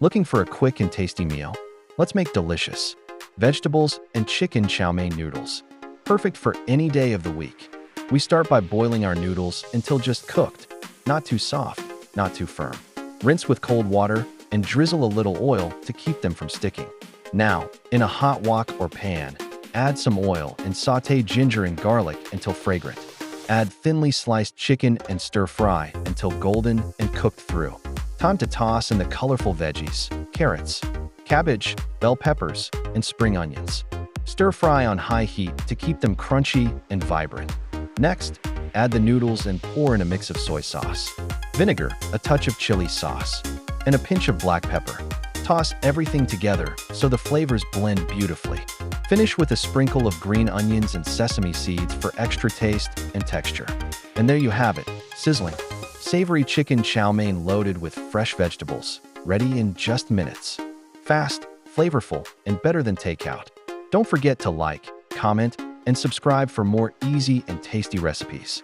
Looking for a quick and tasty meal? Let's make delicious vegetables and chicken chow mein noodles. Perfect for any day of the week. We start by boiling our noodles until just cooked, not too soft, not too firm. Rinse with cold water and drizzle a little oil to keep them from sticking. Now, in a hot wok or pan, add some oil and sauté ginger and garlic until fragrant. Add thinly sliced chicken and stir fry until golden and cooked through. Time to toss in the colorful veggies, carrots, cabbage, bell peppers, and spring onions. Stir fry on high heat to keep them crunchy and vibrant. Next, add the noodles and pour in a mix of soy sauce, vinegar, a touch of chili sauce, and a pinch of black pepper. Toss everything together so the flavors blend beautifully. Finish with a sprinkle of green onions and sesame seeds for extra taste and texture. And there you have it, sizzling, savory chicken chow mein loaded with fresh vegetables, ready in just minutes. Fast, flavorful, and better than takeout. Don't forget to like, comment, and subscribe for more easy and tasty recipes.